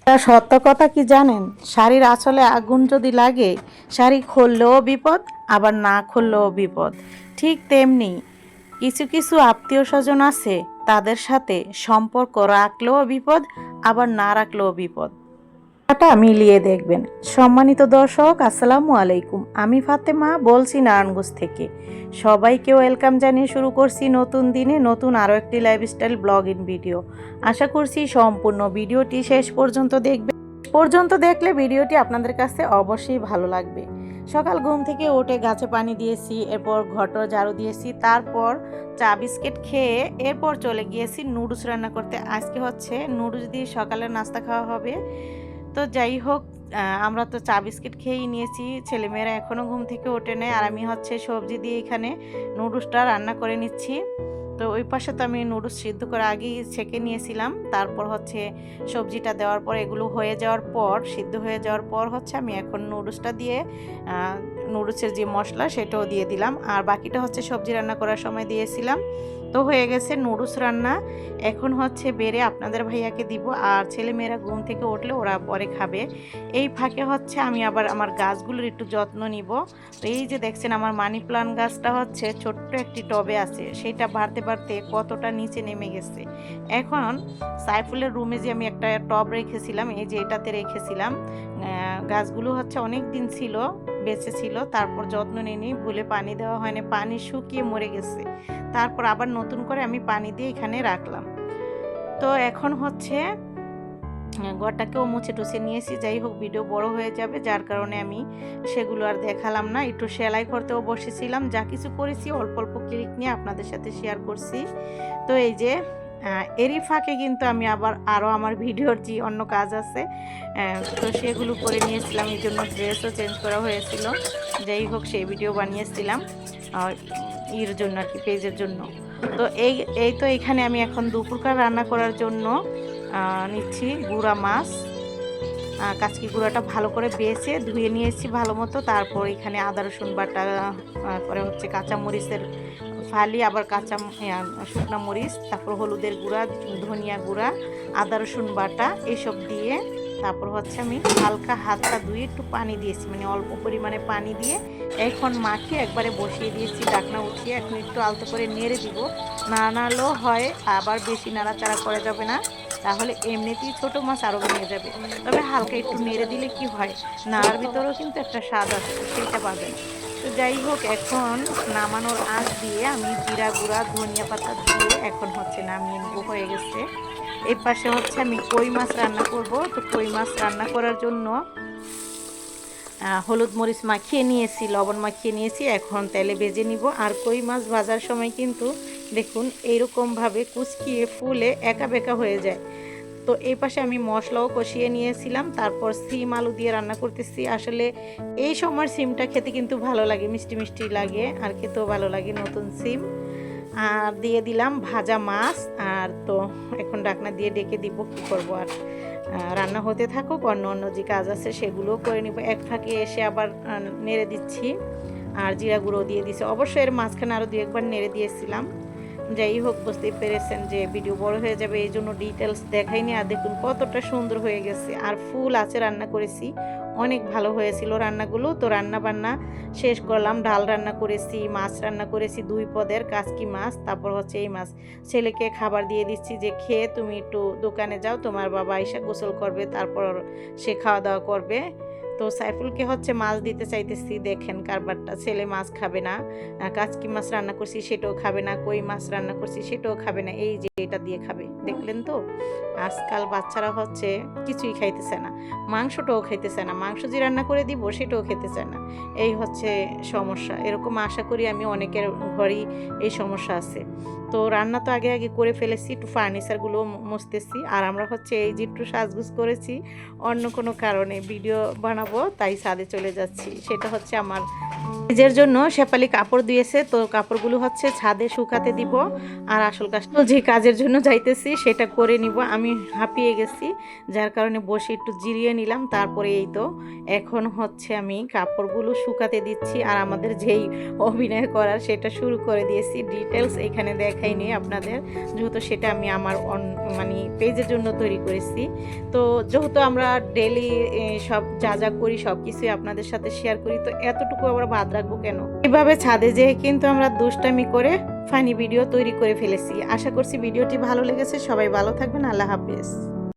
সত্য কথা কি জানেন, শাড়ির আঁচলে আগুন যদি লাগে, শাড়ি খুললেও বিপদ, আবার না খুললেও বিপদ। ঠিক তেমনি কিছু কিছু আত্মীয় স্বজন আছে, তাদের সাথে সম্পর্ক রাখলেও বিপদ, আবার না রাখলেও বিপদ। এটা মিলিয়ে দেখবেন। সম্মানিত দর্শক, আসসালামু আলাইকুম। আমি ফাতেমা বলছি নারায়ণগঞ্জ থেকে। সবাইকে ওয়েলকাম জানিয়ে শুরু করছি নতুন দিনে নতুন আরও একটি লাইফস্টাইল ব্লগিং ভিডিও। আশা করছি সম্পূর্ণ ভিডিওটি শেষ পর্যন্ত দেখলে ভিডিওটি আপনাদের কাছে অবশ্যই ভালো লাগবে। সকাল ঘুম থেকে উঠে গাছে পানি দিয়েছি, এরপর ঘটর ঝাড়ু দিয়েছি, তারপর চা বিস্কিট খেয়ে এরপর চলে গিয়েছি নুডলস রান্না করতে। আজকে হচ্ছে নুডলস দিয়ে সকালের নাস্তা খাওয়া হবে। তো যাই হোক, আমরা তো চা বিস্কিট খেয়েই নিয়েছি, ছেলেমেয়েরা এখনও ঘুম থেকে ওঠে নেয়। আর আমি হচ্ছে সবজি দিয়ে এখানে নুডলসটা রান্না করে নিচ্ছি। তো ওই পাশে তো আমি নুডলস সিদ্ধ করে আগেই ছেঁকে নিয়েছিলাম, তারপর হচ্ছে সবজিটা দেওয়ার পর এগুলো হয়ে যাওয়ার পর, সিদ্ধ হয়ে যাওয়ার পর হচ্ছে আমি এখন নুডলসটা দিয়ে নুডলসের যে মশলা সেটাও দিয়ে দিলাম, আর বাকিটা হচ্ছে সবজি রান্না করার সময় দিয়েছিলাম। তো হয়ে গেছে নুডলস রান্না। এখন হচ্ছে বেড়ে আপনাদের ভাইয়াকে দিব, আর ছেলেমেয়েরা ঘুম থেকে উঠলে ওরা পরে খাবে। এই ফাঁকে হচ্ছে আমি আবার আমার গাছগুলোর একটু যত্ন নিব। তো এই যে দেখছেন আমার মানি প্লান্ট গাছটা হচ্ছে ছোট্ট একটি টবে আছে, সেটা বাড়তে বাড়তে কতটা নিচে নেমে গেছে। এখন সাইফুলের রুমে যে আমি একটা টব রেখেছিলাম, এই যে এটাতে রেখেছিলাম, গাছগুলো হচ্ছে অনেক দিন ছিল, বেঁচে ছিল, তারপর যত্ন নিয়ে ভুলে পানি দেওয়া হয়নি, পানি শুকিয়ে মরে গেছে। তারপর আবার নতুন করে আমি পানি দিয়ে এখানে রাখলাম। তো এখন হচ্ছে ঘরটাকেও মুছে টুছে নিয়েছি। যাই হোক, ভিডিও বড় হয়ে যাবে, যার কারণে আমি সেগুলো আর দেখালাম না। একটু সেলাই করতেও বসেছিলাম, যা কিছু করেছি অল্প অল্প ক্লিক নিয়ে আপনাদের সাথে শেয়ার করছি। তো এই যে এরই ফাঁকে কিন্তু আমি আবার আরও আমার ভিডিওর যে অন্য কাজ আছে, তো সেগুলো করে নিয়েছিলাম। এই জন্য ড্রেসও চেঞ্জ করা হয়েছিল। যাই হোক, সেই ভিডিও বানিয়েছিলাম এর জন্য আর কি, পেজের জন্য। তো এই তো এখানে আমি এখন দুপুরকার রান্না করার জন্য নিচ্ছি গুঁড়া মাছ। কাচকি গুঁড়াটা ভালো করে বেছে ধুয়ে নিয়েছি ভালো মতো। তারপর এখানে আদা রসুন বাটা, পরে হচ্ছে কাঁচা মরিচের ফালি, আবার কাঁচা শুকনো মরিচ, তারপর হলুদের গুঁড়া, ধনিয়া গুঁড়া, আদা রসুন বাটা এসব দিয়ে, তারপর হচ্ছে আমি হালকা হাতটা ধুয়ে একটু পানি দিয়েছি, মানে অল্প পরিমাণে পানি দিয়ে এখন মাখিয়ে একবারে বসিয়ে দিয়েছি ঢাকনা উঠিয়ে। এখন একটু আলতো করে নেড়ে দিব, নাড়ালেও হয়, আবার বেশি নাড়াচাড়া করা যাবে না, তাহলে এমনিতেই ছোটো মাছ আরও ভেঙে যাবে। তবে হালকা একটু নেড়ে দিলে কি হয়, নাড়ার ভিতরেও কিন্তু একটা স্বাদ আছে, সেইটা পাবেন। তো যাই হোক, এখন নামানোর আঁচ দিয়ে আমি জিরা গুঁড়া, ধনিয়া পাতা দিয়ে এখন হচ্ছে নামিয়ে নেবো, হয়ে গেছে। এই পাশে হচ্ছে আমি কই মাছ রান্না করব। তো কই মাছ রান্না করার জন্য হলুদ মরিচ মাখিয়ে নিয়েছি, লবণ মাখিয়ে নিয়েছি, এখন তেলে ভেজে নিব। আর কই মাছ ভাজার সময় কিন্তু দেখুন এইরকমভাবে কুচকিয়ে ফুলে একা বেঁকা হয়ে যায়। তো এই পাশে আমি মশলাও কষিয়ে নিয়েছিলাম, তারপর সিম আলু দিয়ে রান্না করতেছি। আসলে এই সময় সিমটা খেতে কিন্তু ভালো লাগে, মিষ্টি মিষ্টি লাগে, আর খেতেও ভালো লাগে নতুন সিম। আর দিয়ে দিলাম ভাজা মাছ। আর তো এখন ঢাকনা দিয়ে ডেকে দিব, কী করবো আর, রান্না হতে থাকুক, অন্য অন্য যে কাজ আছে সেগুলোও করে নিব। এক ফাঁকে এসে আবার নেড়ে দিচ্ছি, আর জিরা গুঁড়ো দিয়ে দিচ্ছি। অবশ্যই এর মাঝখানে আরও দু একবার নেড়ে দিয়েছিলাম। যাই হোক, বুঝতেই পেরেছেন যে ভিডিও বড় হয়ে যাবে, এই জন্য ডিটেলস দেখাইনি। আর দেখুন কতটা সুন্দর হয়ে গেছে, আর ফুল আছে রান্না করেছি, অনেক ভালো হয়েছিল রান্নাগুলো। তো রান্না বান্না শেষ করলাম, ডাল রান্না করেছি, মাছ রান্না করেছি 2 পদের কাচকি মাছ, তারপর হচ্ছে এই মাছ। ছেলেকে খাবার দিয়ে দিচ্ছি যে খেয়ে তুমি একটু দোকানে যাও, তোমার বাবা এসে গোসল করবে, তারপর সে খাওয়া দাওয়া করবে। তো সাইফুলকে হচ্ছে মাছ দিতে চাইতেছি, দেখেন কারবারটা, ছেলে মাছ খাবে না, কাচকি মাছ রান্না করছি সেটাও খাবে না, কই মাছ রান্না করছি সেটাও খাবে না, এই যে এটা দিয়ে খাবে। দেখলেন তো, আজকাল বাচ্চারা হচ্ছে কিছুই খাইতেছে না, মাংসটাও খাইতেছে না, মাংস যে রান্না করে দিব সেটাও খেতে চায় না। এই হচ্ছে সমস্যা। এরকম আশা করি আমি অনেকের ঘরেই এই সমস্যা আছে। তো রান্না তো আগে আগে করে ফেলেছি, একটু ফার্নিচারগুলো মুছতেছি। আর আমরা হচ্ছে এই যে একটু সাজগুজ করেছি, অন্য কোনো কারণে ভিডিও বানাবো তাই ছাদে চলে যাচ্ছি। সেটা হচ্ছে আমার কাজের জন্য শেফালি কাপড় দিয়েছে, তো কাপড়গুলো হচ্ছে ছাদে শুকাতে দিব। আর আসল কাজটা যে কাজের জন্য যাইতেছি সেটা করে নিব। আমি হাঁপিয়ে গেছি, যার কারণে বসে একটু জিরিয়ে নিলাম। তারপরে এই তো এখন হচ্ছে আমি কাপড়গুলো শুকাতে দিচ্ছি, আর আমাদের যেই অভিনয় করার সেটা শুরু করে দিয়েছি। ডিটেলস এখানে দেখাইনি আপনাদের, যেহেতু সেটা আমি আমার মানে পেজের জন্য তৈরি করেছি। তো যেহেতু আমরা ডেলি সব যা যা করি সব কিছুই আপনাদের সাথে শেয়ার করি, তো এতটুকু আবার বাদ রাখবো কেন। এভাবে ছাদে যেয়ে কিন্তু আমরা দুষ্টামি করে ফানি ভিডিও তৈরি করে ফেলেছি। আশা করছি ভিডিওটি ভালো লেগেছে। সবাই ভালো থাকবেন। আল্লাহ হাফেজ।